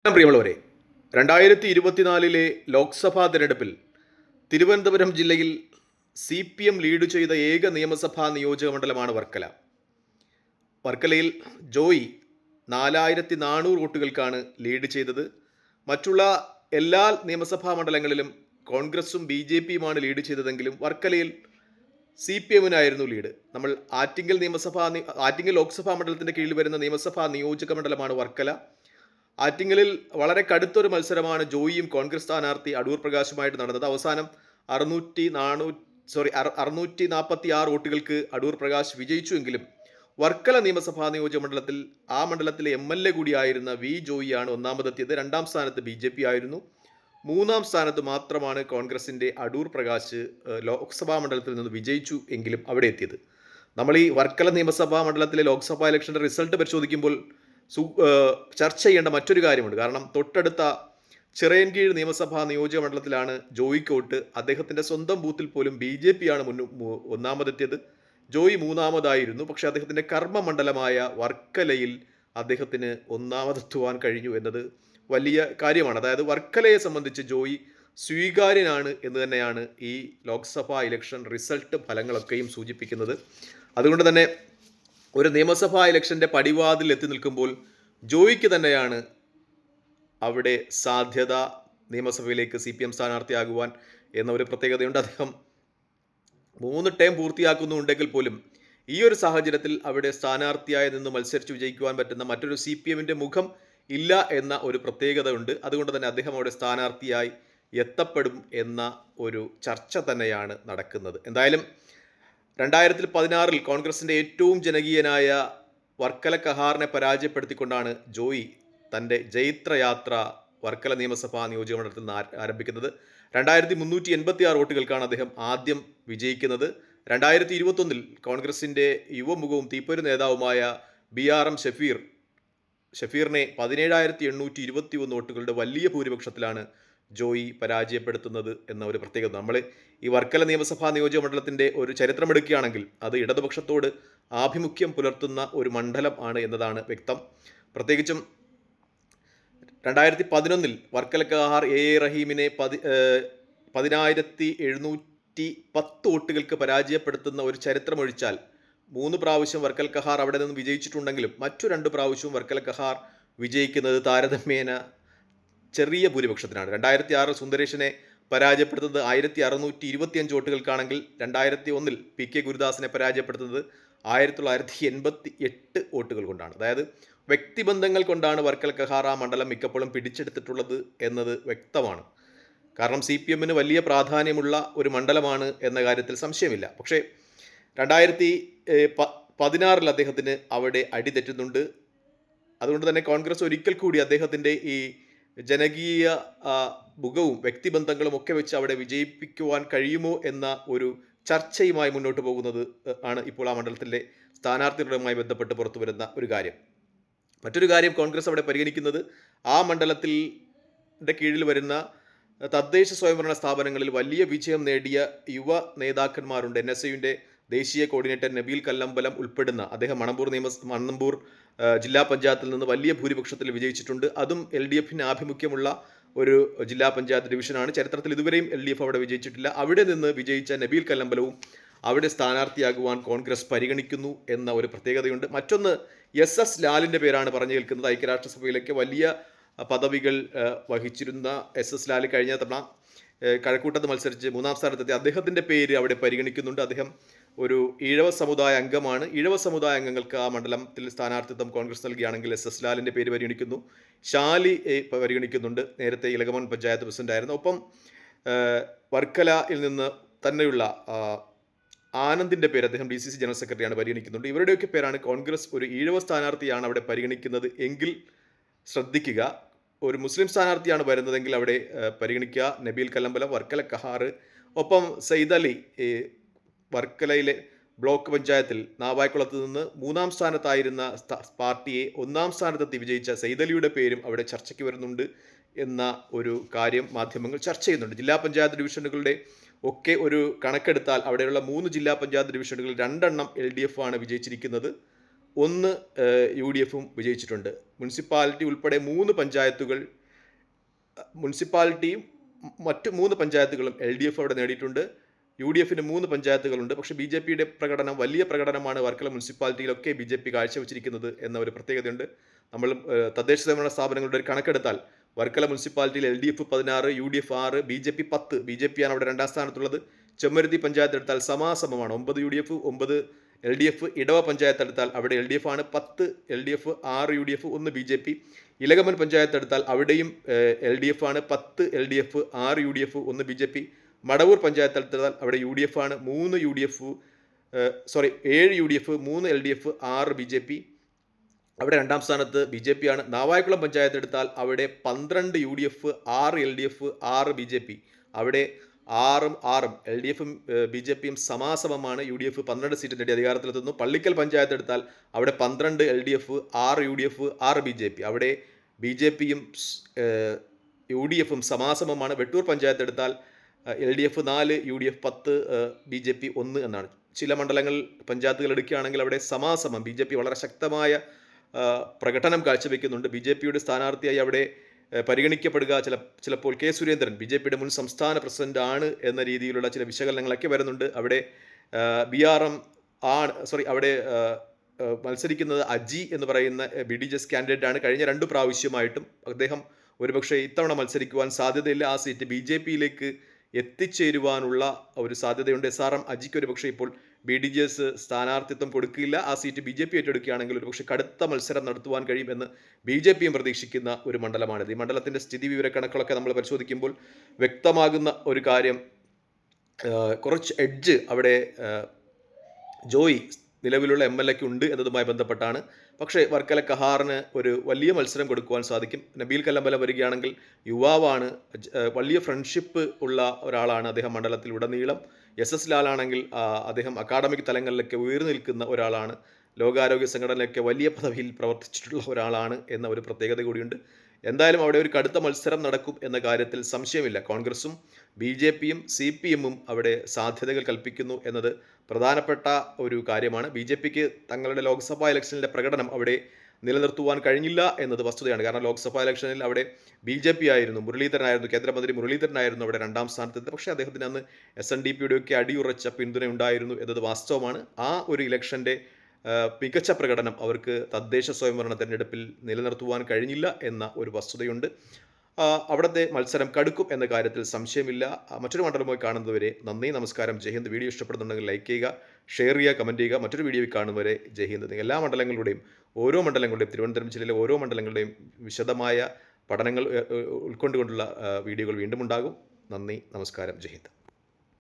പ്രിയമുള്ളവരെ, 2024 ലോക്സഭാ തിരഞ്ഞെടുപ്പിൽ തിരുവനന്തപുരം ജില്ലയിൽ CPM ലീഡ് ചെയ്ത ഏക നിയമസഭാ നിയോജക മണ്ഡലമാണ് വർക്കല. വർക്കലയിൽ ജോയി 4400 വോട്ടുകൾക്കാണ് ലീഡ് ചെയ്തത്. മറ്റുള്ള എല്ലാ നിയമസഭാ മണ്ഡലങ്ങളിലും കോൺഗ്രസും BJPയുമാണ് ലീഡ് ചെയ്തതെങ്കിലും വർക്കലയിൽ CPMനായിരുന്നു ലീഡ്. നമ്മൾ ആറ്റിങ്ങൽ ലോക്സഭാ മണ്ഡലത്തിൻ്റെ കീഴിൽ വരുന്ന നിയമസഭാ നിയോജക മണ്ഡലമാണ് വർക്കല. ആറ്റിങ്ങലിൽ വളരെ കടുത്തൊരു മത്സരമാണ് ജോയിയും കോൺഗ്രസ് സ്ഥാനാർത്ഥി അടൂർ പ്രകാശുമായിട്ട് നടന്നത്. അവസാനം 646 വോട്ടുകൾക്ക് അടൂർ പ്രകാശ് വിജയിച്ചുവെങ്കിലും വർക്കല നിയമസഭാ നിയോജക മണ്ഡലത്തിൽ ആ മണ്ഡലത്തിലെ MLA കൂടിയായിരുന്ന വി ജോയിയാണ് ഒന്നാമതെത്തിയത്. രണ്ടാം സ്ഥാനത്ത് BJP ആയിരുന്നു. മൂന്നാം സ്ഥാനത്ത് മാത്രമാണ് കോൺഗ്രസിൻ്റെ അടൂർ പ്രകാശ് ലോക്സഭാ മണ്ഡലത്തിൽ നിന്ന് വിജയിച്ചു എങ്കിലും അവിടെ എത്തിയത്. നമ്മൾ ഈ വർക്കല നിയമസഭാ മണ്ഡലത്തിലെ ലോക്സഭാ ഇലക്ഷൻ്റെ റിസൾട്ട് പരിശോധിക്കുമ്പോൾ ചർച്ച ചെയ്യേണ്ട മറ്റൊരു കാര്യമുണ്ട്. കാരണം തൊട്ടടുത്ത ചിറയൻകീഴ് നിയമസഭാ നിയോജക മണ്ഡലത്തിലാണ് ജോയിക്ക് വോട്ട്. അദ്ദേഹത്തിൻ്റെ സ്വന്തം ബൂത്തിൽ പോലും BJPയാണ് ഒന്നാമതെത്തിയത്. ജോയി മൂന്നാമതായിരുന്നു. പക്ഷേ അദ്ദേഹത്തിൻ്റെ കർമ്മമണ്ഡലമായ വർക്കലയിൽ അദ്ദേഹത്തിന് ഒന്നാമതെത്തുവാൻ കഴിഞ്ഞു എന്നത് വലിയ കാര്യമാണ്. അതായത് വർക്കലയെ സംബന്ധിച്ച് ജോയി സ്വീകാര്യനാണ് എന്ന് തന്നെയാണ് ഈ ലോക്സഭാ ഇലക്ഷൻ റിസൾട്ട് ഫലങ്ങളൊക്കെയും സൂചിപ്പിക്കുന്നത്. അതുകൊണ്ട് തന്നെ ഒരു നിയമസഭാ ഇലക്ഷൻ്റെ പടിവാതിൽ എത്തി നിൽക്കുമ്പോൾ ജോയിക്ക് തന്നെയാണ് അവിടെ സാധ്യത നിയമസഭയിലേക്ക് CPM സ്ഥാനാർത്ഥിയാകുവാൻ എന്ന ഒരു പ്രത്യേകതയുണ്ട്. അദ്ദേഹം 3 ടേം പൂർത്തിയാക്കുന്നുണ്ടെങ്കിൽ പോലും ഈ ഒരു സാഹചര്യത്തിൽ അവിടെ സ്ഥാനാർത്ഥിയായി നിന്ന് മത്സരിച്ച് വിജയിക്കുവാൻ പറ്റുന്ന മറ്റൊരു CPMൻ്റെ മുഖം ഇല്ല എന്ന ഒരു പ്രത്യേകത ഉണ്ട്. അതുകൊണ്ട് തന്നെ അദ്ദേഹം അവിടെ സ്ഥാനാർത്ഥിയായി എത്തപ്പെടും എന്ന ഒരു ചർച്ച തന്നെയാണ് നടക്കുന്നത്. എന്തായാലും 2016 കോൺഗ്രസിൻ്റെ ഏറ്റവും ജനകീയനായ വർക്കല കഹാറിനെ പരാജയപ്പെടുത്തിക്കൊണ്ടാണ് ജോയി തൻ്റെ ജൈത്രയാത്ര വർക്കല നിയമസഭാ നിയോജക മണ്ഡലത്തിൽ നിന്ന് ആരംഭിക്കുന്നത്. 2386 വോട്ടുകൾക്കാണ് അദ്ദേഹം ആദ്യം വിജയിക്കുന്നത്. 2021 കോൺഗ്രസിൻ്റെ യുവമുഖവും തീപ്പൊരു നേതാവുമായ BRM ഷഫീറിനെ 17821 വോട്ടുകളുടെ വലിയ ഭൂരിപക്ഷത്തിലാണ് ജോയി പരാജയപ്പെടുത്തുന്നത് എന്ന ഒരു പ്രത്യേകത. നമ്മൾ ഈ വർക്കല നിയമസഭാ നിയോജക മണ്ഡലത്തിൻ്റെ ഒരു ചരിത്രമെടുക്കുകയാണെങ്കിൽ അത് ഇടതുപക്ഷത്തോട് ആഭിമുഖ്യം പുലർത്തുന്ന ഒരു മണ്ഡലം ആണ് എന്നതാണ് വ്യക്തം. പ്രത്യേകിച്ചും 2011 വർക്കല കഹാർ AA റഹീമിനെ 10710 വോട്ടുകൾക്ക് പരാജയപ്പെടുത്തുന്ന ഒരു ചരിത്രമൊഴിച്ചാൽ 3 പ്രാവശ്യം വർക്കല കഹാർ അവിടെ നിന്ന് വിജയിച്ചിട്ടുണ്ടെങ്കിലും മറ്റു 2 പ്രാവശ്യവും വർക്കല കഹാർ വിജയിക്കുന്നത് താരതമ്യേന ചെറിയ ഭൂരിപക്ഷത്തിനാണ്. 2006 സുന്ദരേഷിനെ പരാജയപ്പെടുത്തുന്നത് 1625 വോട്ടുകൾക്കാണെങ്കിൽ 2001 PK ഗുരുദാസിനെ പരാജയപ്പെടുത്തുന്നത് 1988 വോട്ടുകൾ കൊണ്ടാണ്. അതായത് വ്യക്തിബന്ധങ്ങൾ കൊണ്ടാണ് വർക്കല കഹാർ ആ മണ്ഡലം മിക്കപ്പോഴും പിടിച്ചെടുത്തിട്ടുള്ളത് എന്നത് വ്യക്തമാണ്. കാരണം CPMന് വലിയ പ്രാധാന്യമുള്ള ഒരു മണ്ഡലമാണ് എന്ന കാര്യത്തിൽ സംശയമില്ല. പക്ഷേ 2016 അദ്ദേഹത്തിന് അവിടെ അടിതെറ്റുന്നുണ്ട്. അതുകൊണ്ട് തന്നെ കോൺഗ്രസ് ഒരിക്കൽ കൂടി അദ്ദേഹത്തിൻ്റെ ഈ ജനകീയ മുഖവും വ്യക്തിബന്ധങ്ങളും ഒക്കെ വെച്ച് അവിടെ വിജയിപ്പിക്കുവാൻ കഴിയുമോ എന്ന ഒരു ചർച്ചയുമായി മുന്നോട്ട് പോകുന്നത് ആണ് ഇപ്പോൾ ആ മണ്ഡലത്തിലെ സ്ഥാനാർത്ഥികളുമായി ബന്ധപ്പെട്ട് പുറത്തു വരുന്ന ഒരു കാര്യം. മറ്റൊരു കാര്യം കോൺഗ്രസ് അവിടെ പരിഗണിക്കുന്നത് ആ മണ്ഡലത്തിൻ്റെ കീഴിൽ വരുന്ന തദ്ദേശ സ്വയംഭരണ സ്ഥാപനങ്ങളിൽ വലിയ വിജയം നേടിയ യുവ നേതാക്കന്മാരുണ്ട്. NSAയുടെ ദേശീയ കോർഡിനേറ്റർ നബീൽ കല്ലമ്പലം ഉൾപ്പെടുന്ന അദ്ദേഹം മണമ്പൂർ ജില്ലാ പഞ്ചായത്തിൽ നിന്ന് വലിയ ഭൂരിപക്ഷത്തിൽ വിജയിച്ചിട്ടുണ്ട്. അതും LDFന് ആഭിമുഖ്യമുള്ള ഒരു ജില്ലാ പഞ്ചായത്ത് ഡിവിഷനാണ്. ചരിത്രത്തിൽ ഇതുവരെയും LDF അവിടെ വിജയിച്ചിട്ടില്ല. അവിടെ നിന്ന് വിജയിച്ച നബീൽ കല്ലമ്പലവും അവിടെ സ്ഥാനാർത്ഥിയാകുവാൻ കോൺഗ്രസ് പരിഗണിക്കുന്നു എന്ന ഒരു പ്രത്യേകതയുണ്ട്. മറ്റൊന്ന് SS ലാലിൻ്റെ പേരാണ് പറഞ്ഞു കേൾക്കുന്നത്. ഐക്യരാഷ്ട്രസഭയിലേക്ക് വലിയ പദവികൾ വഹിച്ചിരുന്ന SS ലാൽ കഴിഞ്ഞ തവണ കഴക്കൂട്ടത്ത് മത്സരിച്ച് 3ാം സ്ഥാനത്തെത്തി. അദ്ദേഹത്തിൻ്റെ പേര് അവിടെ പരിഗണിക്കുന്നുണ്ട്. അദ്ദേഹം ഒരു ഈഴവ സമുദായ അംഗമാണ്. ഈഴവ സമുദായ അംഗങ്ങൾക്ക് ആ മണ്ഡലത്തിൽ സ്ഥാനാർത്ഥിത്വം കോൺഗ്രസ് നൽകുകയാണെങ്കിൽ SS ലാലിൻ്റെ പേര് പരിഗണിക്കുന്നു. ഷാലി പരിഗണിക്കുന്നുണ്ട്. നേരത്തെ ഇലകമൺ പഞ്ചായത്ത് പ്രസിഡന്റ് ആയിരുന്നു. ഒപ്പം വർക്കലയിൽ നിന്ന് തന്നെയുള്ള ആനന്ദിൻ്റെ പേര് അദ്ദേഹം DCC ജനറൽ സെക്രട്ടറിയാണ് പരിഗണിക്കുന്നുണ്ട്. ഇവരുടെയൊക്കെ പേരാണ് കോൺഗ്രസ് ഒരു ഈഴവ സ്ഥാനാർത്ഥിയാണ് അവിടെ പരിഗണിക്കുന്നത് എങ്കിൽ ശ്രദ്ധിക്കുക. ഒരു മുസ്ലിം സ്ഥാനാർത്ഥിയാണ് വരുന്നതെങ്കിൽ അവിടെ പരിഗണിക്കുക നബീൽ കല്ലമ്പലം, വർക്കല കഹാർ. ഒപ്പം സയ്യിദ് അലി വർക്കലയിലെ ബ്ലോക്ക് പഞ്ചായത്തിൽ നാവായിക്കുളത്ത് നിന്ന് 3ാം സ്ഥാനത്തായിരുന്ന പാർട്ടിയെ 1ാം സ്ഥാനത്തെത്തി വിജയിച്ച സയ്യിദ് അലിയുടെ പേരും അവിടെ ചർച്ചയ്ക്ക് വരുന്നുണ്ട് എന്ന ഒരു കാര്യം മാധ്യമങ്ങൾ ചർച്ച ചെയ്യുന്നുണ്ട്. ജില്ലാ പഞ്ചായത്ത് ഡിവിഷനുകളുടെ ഒക്കെ ഒരു കണക്കെടുത്താൽ അവിടെയുള്ള 3 ജില്ലാ പഞ്ചായത്ത് ഡിവിഷനുകളിൽ 2 LDF ആണ് വിജയിച്ചിരിക്കുന്നത്. 1 യു ഡി എഫും വിജയിച്ചിട്ടുണ്ട്. മുനിസിപ്പാലിറ്റി ഉൾപ്പെടെ 3 പഞ്ചായത്തുകൾ, മുനിസിപ്പാലിറ്റിയും മറ്റ് 3 പഞ്ചായത്തുകളും എൽ ഡി എഫ് അവിടെ നേടിയിട്ടുണ്ട്. യു ഡി എഫിന് 3 പഞ്ചായത്തുകളുണ്ട്. പക്ഷേ ബി ജെ പിയുടെ പ്രകടനം, വലിയ പ്രകടനമാണ് വർക്കല മുനിസിപ്പാലിറ്റിയിലൊക്കെ ബി ജെ പി കാഴ്ചവെച്ചിരിക്കുന്നത് എന്ന ഒരു പ്രത്യേകതയുണ്ട്. നമ്മൾ തദ്ദേശ സ്വയംഭരണ സ്ഥാപനങ്ങളുടെ ഒരു കണക്കെടുത്താൽ വർക്കല മുനിസിപ്പാലിറ്റിയിൽ L D F 16, U D F 6, B J P 10. B J പിയാണ് അവിടെ 2ാം സ്ഥാനത്തുള്ളത്. ചെമ്മരുതി പഞ്ചായത്ത് എടുത്താൽ സമാസമമാണ്, 9 U D F 9 L D F. Edava panchayat എടുത്താൽ അവിടെ എൽ ഡി എഫ് ആണ്, 10 L D F, 6 U D F, 1 B J P. Elakamon panchayat എടുത്താൽ അവിടെയും എൽ ഡി എഫ് ആണ്, 10 L D F, 6 U D F, 1 B J P. Madavoor panchayat എടുത്താൽ അവിടെ യു ഡി എഫ് ആണ്, 7 U D F, 3 L D F, 6 B J P. അവിടെ 2ാം സ്ഥാനത്ത് B J P ആണ്. നാവായിക്കുളം പഞ്ചായത്ത് എടുത്താൽ അവിടെ 12 U D F, 6 L D F, 6 B J P. അവിടെ 6 എൽ ഡി എഫും ബി ജെ പിയും സമാസമമാണ്. യു ഡി എഫ് 12 സീറ്റ് നേടി അധികാരത്തിലെത്തുന്നു. പള്ളിക്കൽ പഞ്ചായത്ത് എടുത്താൽ അവിടെ 12 L D F, 6 U D F, 6 B J P. അവിടെ ബി ജെ പിയും യു ഡി എഫും സമാസമമാണ്. വെട്ടൂർ പഞ്ചായത്ത് എടുത്താൽ L D F 4, U D F 10, B J P 1 എന്നാണ്. ചില മണ്ഡലങ്ങൾ, പഞ്ചായത്തുകൾ എടുക്കുകയാണെങ്കിൽ അവിടെ സമാസമം. ബി ജെ പി വളരെ ശക്തമായ പ്രകടനം കാഴ്ചവെക്കുന്നുണ്ട്. ബി ജെ പിയുടെ സ്ഥാനാർത്ഥിയായി അവിടെ പരിഗണിക്കപ്പെടുക ചിലപ്പോൾ കെ സുരേന്ദ്രൻ, ബി ജെ പിയുടെ മുൻ സംസ്ഥാന പ്രസിഡന്റ് ആണ് എന്ന രീതിയിലുള്ള ചില വിശകലനങ്ങളൊക്കെ വരുന്നുണ്ട്. അവിടെ അവിടെ മത്സരിക്കുന്നത് അജി എന്ന് പറയുന്ന B D J S candidate ആണ്. കഴിഞ്ഞ 2 പ്രാവശ്യമായിട്ടും അദ്ദേഹം ഒരുപക്ഷെ ഇത്തവണ മത്സരിക്കുവാൻ സാധ്യതയില്ല. ആ സീറ്റ് ബി ജെ പിയിലേക്ക് എത്തിച്ചേരുവാനുള്ള ഒരു സാധ്യതയുണ്ട്. SRM അജിക്ക് ഒരുപക്ഷെ ഇപ്പോൾ ബി ഡി ജെ എസ് സ്ഥാനാർത്ഥിത്വം കൊടുക്കില്ല. ആ സീറ്റ് ബി ജെ പി ഏറ്റെടുക്കുകയാണെങ്കിൽ ഒരുപക്ഷെ കടുത്ത മത്സരം നടത്തുവാൻ കഴിയും എന്ന് ബി ജെ പിയും പ്രതീക്ഷിക്കുന്ന ഒരു മണ്ഡലമാണിത്. ഈ മണ്ഡലത്തിൻ്റെ സ്ഥിതി വിവരക്കണക്കുകളൊക്കെ നമ്മൾ പരിശോധിക്കുമ്പോൾ വ്യക്തമാകുന്ന ഒരു കാര്യം, കുറച്ച് എഡ്ജ് അവിടെ ജോയി നിലവിലുള്ള എം എൽ എക്ക് ഉണ്ട് എന്നതുമായി ബന്ധപ്പെട്ടാണ്. പക്ഷേ വർക്കല കഹാറിന് ഒരു വലിയ മത്സരം കൊടുക്കുവാൻ സാധിക്കും. നബീൽ കല്ലമ്പലം വരികയാണെങ്കിൽ യുവാവാണ്, വലിയ ഫ്രണ്ട്ഷിപ്പ് ഉള്ള ഒരാളാണ് അദ്ദേഹം മണ്ഡലത്തിൽ ഉടനീളം. SS ലാലാണെങ്കിൽ അദ്ദേഹം അക്കാഡമിക് തലങ്ങളിലൊക്കെ ഉയർന്നു നിൽക്കുന്ന ഒരാളാണ്. ലോകാരോഗ്യ സംഘടനയിലൊക്കെ വലിയ പദവിയിൽ പ്രവർത്തിച്ചിട്ടുള്ള ഒരാളാണ് എന്ന ഒരു പ്രത്യേകത കൂടിയുണ്ട്. എന്തായാലും അവിടെ ഒരു കടുത്ത മത്സരം നടക്കും എന്ന കാര്യത്തിൽ സംശയമില്ല. കോൺഗ്രസും ബി ജെ പിയും സി പി എമ്മും അവിടെ സാധ്യതകൾ കൽപ്പിക്കുന്നു എന്നത് പ്രധാനപ്പെട്ട ഒരു കാര്യമാണ്. ബി ജെ പിക്ക് തങ്ങളുടെ ലോക്സഭാ ഇലക്ഷനിലെ പ്രകടനം അവിടെ നിലനിർത്തുവാൻ കഴിഞ്ഞില്ല എന്നത് വസ്തുതയാണ്. കാരണം ലോക്സഭാ ഇലക്ഷനിൽ അവിടെ ബി ജെ പി ആയിരുന്നു, മുരളീധരനായിരുന്നു, കേന്ദ്രമന്ത്രി മുരളീധരനായിരുന്നു അവിടെ 2ാം സ്ഥാനത്തെത്തി. പക്ഷേ അദ്ദേഹത്തിന് അന്ന് SNDPയുടെയൊക്കെ അടിയുറച്ച പിന്തുണ ഉണ്ടായിരുന്നു എന്നത് വാസ്തവമാണ്. ആ ഒരു ഇലക്ഷൻ്റെ മികച്ച പ്രകടനം അവർക്ക് തദ്ദേശ സ്വയംഭരണ തെരഞ്ഞെടുപ്പിൽ നിലനിർത്തുവാൻ കഴിഞ്ഞില്ല എന്ന ഒരു വസ്തുതയുണ്ട്. അവിടുത്തെ മത്സരം കടുക്കും എന്ന കാര്യത്തിൽ സംശയമില്ല. മറ്റൊരു മണ്ഡലമായി കാണുന്നതുവരെ നന്ദി, നമസ്കാരം, ജയ് ഹിന്ദ്. വീഡിയോ ഇഷ്ടപ്പെടുന്നുണ്ടെങ്കിൽ ലൈക്ക് ചെയ്യുക, ഷെയർ ചെയ്യുക, കമൻറ്റ് ചെയ്യുക. മറ്റൊരു വീഡിയോയിൽ കാണുന്നവരെ ജയ് ഹിന്ദ്. എല്ലാ മണ്ഡലങ്ങളുടെയും തിരുവനന്തപുരം ജില്ലയിലെ ഓരോ മണ്ഡലങ്ങളുടെയും വിശദമായ പഠനങ്ങൾ ഉൾക്കൊണ്ടുകൊണ്ടുള്ള വീഡിയോകൾ വീണ്ടും ഉണ്ടാകും. നന്ദി, നമസ്കാരം, ജയ് ഹിന്ദ്.